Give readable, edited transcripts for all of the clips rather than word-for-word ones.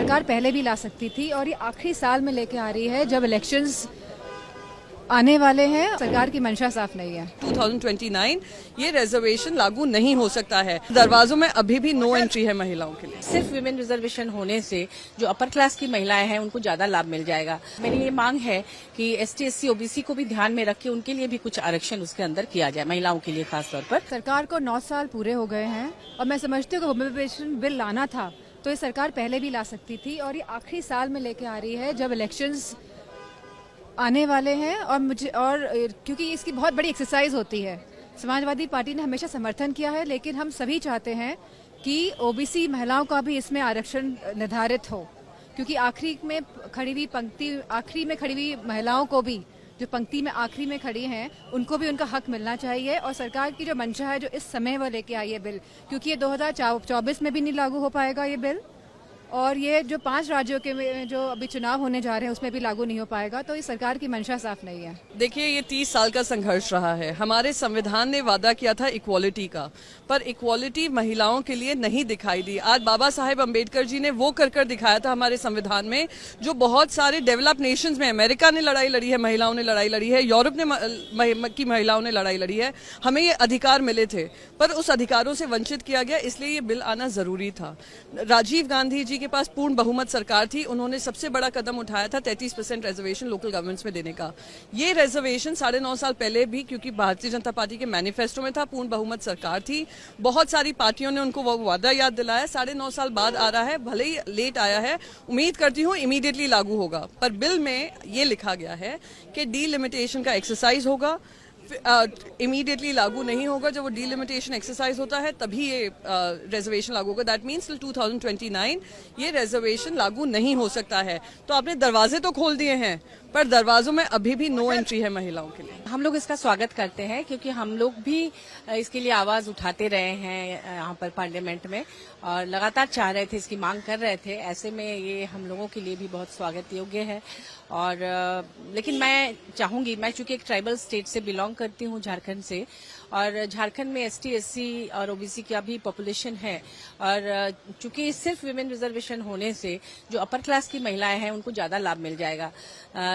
सरकार पहले भी ला सकती थी और ये आखिरी साल में लेके आ रही है जब इलेक्शंस आने वाले हैं। सरकार की मंशा साफ नहीं है। 2029 ये रिजर्वेशन लागू नहीं हो सकता है। दरवाजों में अभी भी नो एंट्री है महिलाओं के लिए। सिर्फ विमेन रिजर्वेशन होने से जो अपर क्लास की महिलाएं हैं उनको ज्यादा लाभ मिल जाएगा। मेरी ये मांग है कि एसटी, एससी, ओबीसी को भी ध्यान में रख के उनके लिए भी कुछ आरक्षण उसके अंदर किया जाए, महिलाओं के लिए खासतौर पर। सरकार को 9 साल पूरे हो गए हैं और मैं समझती हूँ कि वुमेन बिल लाना था तो ये सरकार पहले भी ला सकती थी और ये आखिरी साल में लेके आ रही है जब इलेक्शंस आने वाले हैं। और क्योंकि इसकी बहुत बड़ी एक्सरसाइज होती है। समाजवादी पार्टी ने हमेशा समर्थन किया है, लेकिन हम सभी चाहते हैं कि ओबीसी महिलाओं का भी इसमें आरक्षण निर्धारित हो, क्योंकि आखिरी में खड़ी हुई महिलाओं को भी, जो पंक्ति में आखिरी में खड़ी हैं, उनको भी उनका हक मिलना चाहिए। और सरकार की जो मंशा है, जो इस समय वो लेके आई है बिल, क्योंकि ये 2024 में भी नहीं लागू हो पाएगा ये बिल, और ये जो 5 राज्यों के जो अभी चुनाव होने जा रहे हैं उसमें भी लागू नहीं हो पाएगा। तो इस सरकार की मंशा साफ नहीं है। देखिए, ये 30 साल का संघर्ष रहा है। हमारे संविधान ने वादा किया था इक्वालिटी का, पर इक्वालिटी महिलाओं के लिए नहीं दिखाई दी। आज बाबा साहेब अम्बेडकर जी ने वो कर दिखाया था हमारे संविधान में, जो बहुत सारे डेवलप नेशंस में, अमेरिका ने लड़ाई लड़ी है, महिलाओं ने लड़ाई लड़ी है, यूरोप की महिलाओं ने लड़ाई लड़ी है। हमें ये अधिकार मिले थे, पर उस अधिकारों से वंचित किया गया, इसलिए ये बिल आना जरूरी था। राजीव गांधी जी के पास पूर्ण बहुमत सरकार थी, उन्होंने सबसे बड़ा कदम उठाया था 33% रिजर्वेशन लोकल गवर्नमेंट्स में देने का। ये रिजर्वेशन 9.5 साल पहले भी, क्योंकि भारतीय जनता पार्टी के मैनिफेस्टो में था, पूर्ण बहुमत सरकार थी, बहुत सारी पार्टियों ने उनको वो वादा याद दिलाया। 9.5 साल बाद आ रहा है, भले ही लेट आया है। उम्मीद करती हूँ इमीडिएटली लागू होगा, पर बिल में ये लिखा गया है कि डीलिमिटेशन का एक्सरसाइज होगा, इमीडिएटली लागू नहीं होगा। जब वो डीलिमिटेशन एक्सरसाइज होता है तभी ये रिजर्वेशन लागू होगा। दैट मीन्स टिल 2029 ये रिजर्वेशन लागू नहीं हो सकता है। तो आपने दरवाजे तो खोल दिए हैं, पर दरवाजों में अभी भी नो एंट्री है महिलाओं के लिए। हम लोग इसका स्वागत करते हैं, क्योंकि हम लोग भी इसके लिए आवाज उठाते रहे हैं यहाँ पर पार्लियामेंट में, और लगातार चाह रहे थे, इसकी मांग कर रहे थे। ऐसे में ये हम लोगों के लिए भी बहुत स्वागत योग्य है। और लेकिन मैं चाहूंगी, मैं चूंकि एक ट्राइबल स्टेट से बिलोंग करती हूँ, झारखंड से, और झारखंड में एसटी, एससी और ओबीसी का भी पॉपुलेशन है, और चूंकि सिर्फ विमेन रिजर्वेशन होने से जो अपर क्लास की महिलाएं हैं उनको ज्यादा लाभ मिल जाएगा।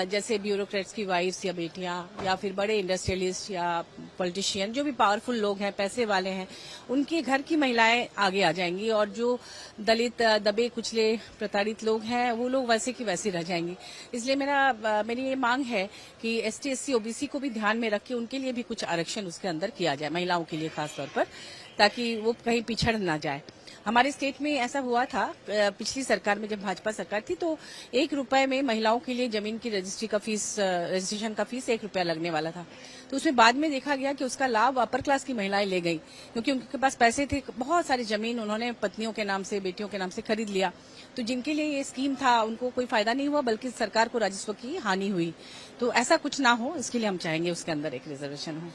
जैसे ब्यूरोक्रेट्स की वाइफ्स या बेटियां, या फिर बड़े इंडस्ट्रियलिस्ट या पॉलिटिशियन, जो भी पावरफुल लोग हैं, पैसे वाले हैं, उनके घर की महिलाएं आगे आ जाएंगी, और जो दलित, दबे कुचले, प्रताड़ित लोग हैं, वो लोग वैसे की वैसे रह जाएंगी। इसलिए मेरी ये मांग है कि एसटी, एससी, ओबीसी को भी ध्यान में रख के उनके लिए भी कुछ आरक्षण उसके अंदर किया जाए, महिलाओं के लिए खासतौर पर, ताकि वो कहीं पिछड़ ना जाए। हमारे स्टेट में ऐसा हुआ था पिछली सरकार में, जब भाजपा सरकार थी, तो 1 रुपए में महिलाओं के लिए जमीन की रजिस्ट्रेशन का फीस 1 रुपया लगने वाला था। तो उसमें बाद में देखा गया कि उसका लाभ अपर क्लास की महिलाएं ले गई, क्योंकि उनके पास पैसे थे, बहुत सारी जमीन उन्होंने पत्नियों के नाम से, बेटियों के नाम से खरीद लिया। तो जिनके लिए ये स्कीम था उनको कोई फायदा नहीं हुआ, बल्कि सरकार को राजस्व की हानि हुई। तो ऐसा कुछ ना हो, इसके लिए हम चाहेंगे उसके अंदर एक रिजर्वेशन हो।